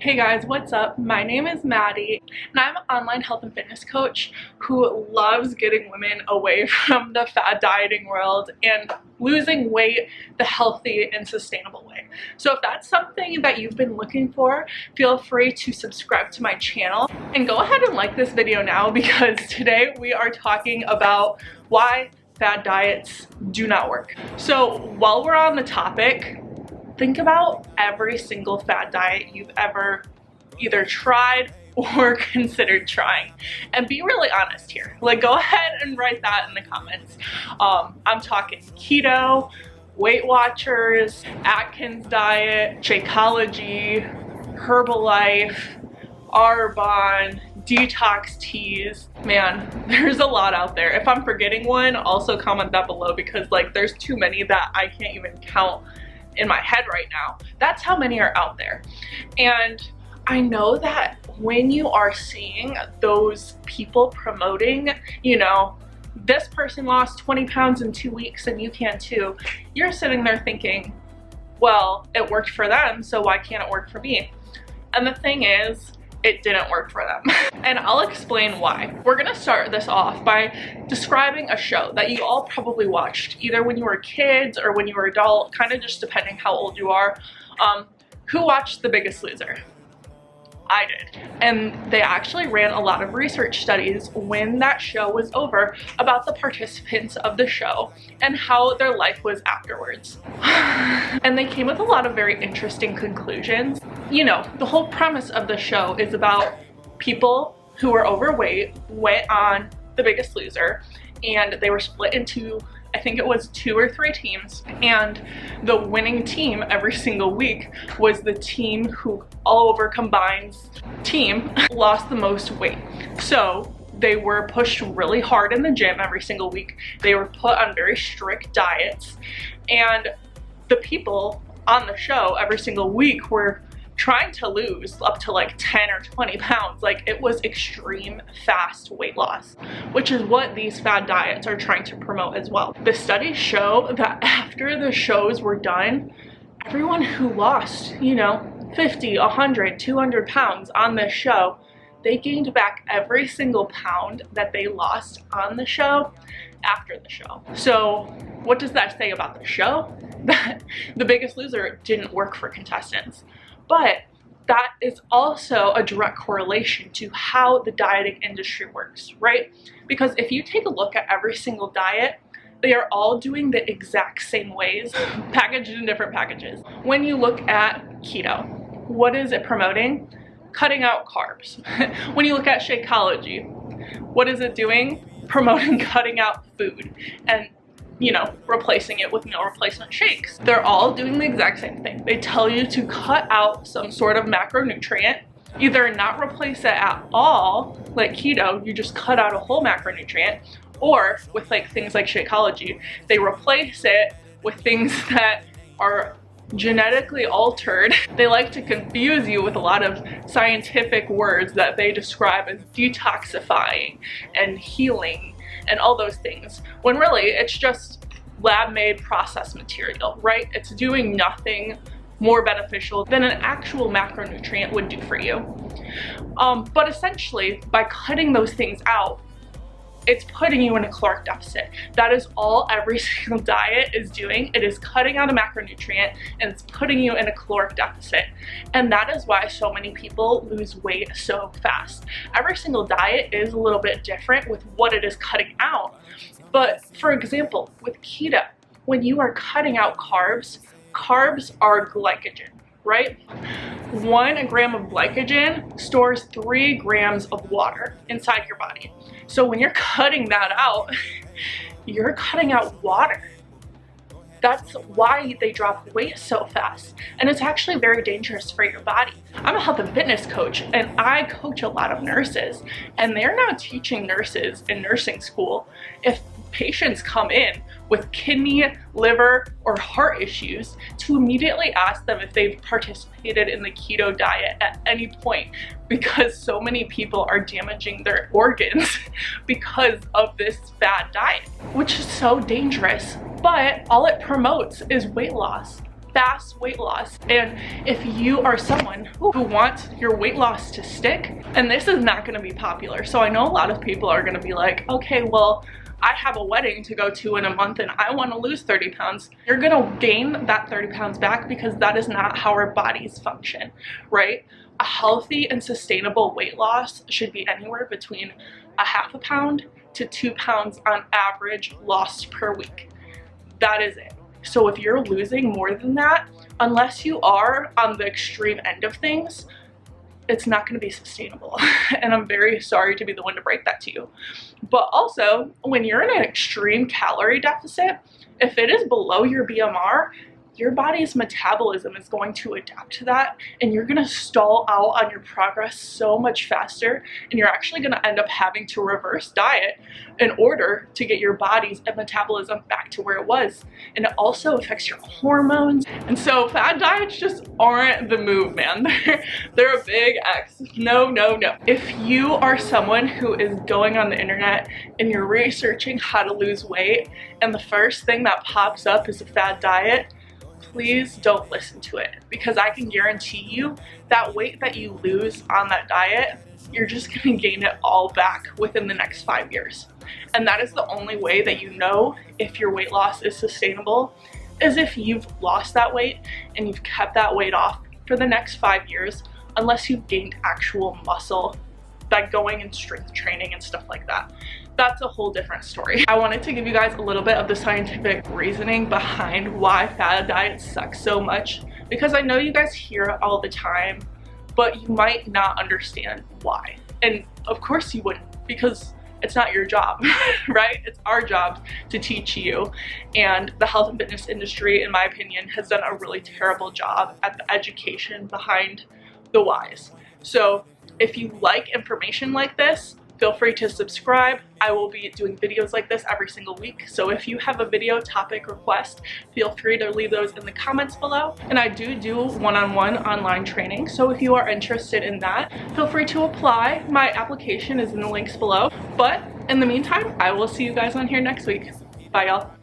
Hey guys, what's up? My name is Maddie and I'm an online health and fitness coach who loves getting women away from the fad dieting world and losing weight the healthy and sustainable way. So if that's something that you've been looking for, feel free to subscribe to my channel and go ahead and like this video now, because today we are talking about why fad diets do not work. So while we're on the topic, think about every single fad diet you've ever either tried or considered trying, and be really honest here. Like, go ahead and write that in the comments. I'm talking keto, Weight Watchers, Atkins diet, Shakeology, Herbalife, Arbonne, detox teas. Man, there's a lot out there. If I'm forgetting one, also comment that below, because like there's too many that I can't even count in my head right now. That's how many are out there. And I know that when you are seeing those people promoting, you know, this person lost 20 pounds in 2 weeks and you can too, you're sitting there thinking, well, it worked for them, so why can't it work for me? And the thing is, it didn't work for them. And I'll explain why. We're gonna start this off by describing a show that you all probably watched, either when you were kids or when you were adult, kind of just depending how old you are. Who watched The Biggest Loser? I did. And they actually ran a lot of research studies when that show was over about the participants of the show and how their life was afterwards. And they came with a lot of very interesting conclusions. You know, the whole premise of the show is about people who were overweight went on The Biggest Loser, and they were split into, I think it was 2 or 3 teams, and the winning team every single week was the team who all over combined team lost the most weight. So they were pushed really hard in the gym every single week. They were put on very strict diets, and the people on the show every single week were trying to lose up to like 10 or 20 pounds. Like, it was extreme fast weight loss, which is what these fad diets are trying to promote as well. The studies show that after the shows were done, everyone who lost, you know, 50, 100, 200 pounds on this show, they gained back every single pound that they lost on the show after the show. So what does that say about the show? That The Biggest Loser didn't work for contestants. But that is also a direct correlation to how the dieting industry works, right? Because if you take a look at every single diet, they are all doing the exact same ways, packaged in different packages. When you look at keto, what is it promoting? Cutting out carbs. When you look at Shakeology, what is it doing? Promoting cutting out food and, you know, replacing it with meal replacement shakes. They're all doing the exact same thing. They tell you to cut out some sort of macronutrient, either not replace it at all, like keto, you just cut out a whole macronutrient, or with like things like Shakeology, they replace it with things that are genetically altered. They like to confuse you with a lot of scientific words that they describe as detoxifying and healing and all those things, when really it's just lab-made processed material, right? It's doing nothing more beneficial than an actual macronutrient would do for you. But essentially, by cutting those things out, it's putting you in a caloric deficit. That is all every single diet is doing. It is cutting out a macronutrient and it's putting you in a caloric deficit. And that is why so many people lose weight so fast. Every single diet is a little bit different with what it is cutting out. But for example, with keto, when you are cutting out carbs, carbs are glycogen, right? 1 gram of glycogen stores 3 grams of water inside your body. So when you're cutting that out, you're cutting out water. That's why they drop weight so fast. And it's actually very dangerous for your body. I'm a health and fitness coach, and I coach a lot of nurses, and they're now teaching nurses in nursing school if patients come in with kidney, liver, or heart issues to immediately ask them if they've participated in the keto diet at any point, because so many people are damaging their organs because of this fad diet, which is so dangerous. But all it promotes is weight loss, fast weight loss. And if you are someone who wants your weight loss to stick, and this is not going to be popular, so I know a lot of people are going to be like, okay, well, I have a wedding to go to in a month and I want to lose 30 pounds. You're going to gain that 30 pounds back, because that is not how our bodies function, right? A healthy and sustainable weight loss should be anywhere between a half a pound to 2 pounds on average lost per week. That is it. So if you're losing more than that, unless you are on the extreme end of things, it's not going to be sustainable. And I'm very sorry to be the one to break that to you. But also, when you're in an extreme calorie deficit, if it is below your BMR, your body's metabolism is going to adapt to that, and you're going to stall out on your progress so much faster, and you're actually going to end up having to reverse diet in order to get your body's metabolism back to where it was. And it also affects your hormones. And so fad diets just aren't the move, man. They're a big X. No, no, no. If you are someone who is going on the internet and you're researching how to lose weight, and the first thing that pops up is a fad diet, please don't listen to it, because I can guarantee you that weight that you lose on that diet, you're just gonna gain it all back within the next 5 years. And that is the only way that you know if your weight loss is sustainable, is if you've lost that weight and you've kept that weight off for the next 5 years, unless you've gained actual muscle by going in strength training and stuff like that. That's a whole different story. I wanted to give you guys a little bit of the scientific reasoning behind why fad diets suck so much, because I know you guys hear it all the time, but you might not understand why. And of course you wouldn't, because it's not your job, right? It's our job to teach you. And the health and fitness industry, in my opinion, has done a really terrible job at the education behind the whys. So if you like information like this, feel free to subscribe. I will be doing videos like this every single week. So if you have a video topic request, feel free to leave those in the comments below. And I do one-on-one online training. So if you are interested in that, feel free to apply. My application is in the links below. But in the meantime, I will see you guys on here next week. Bye, y'all.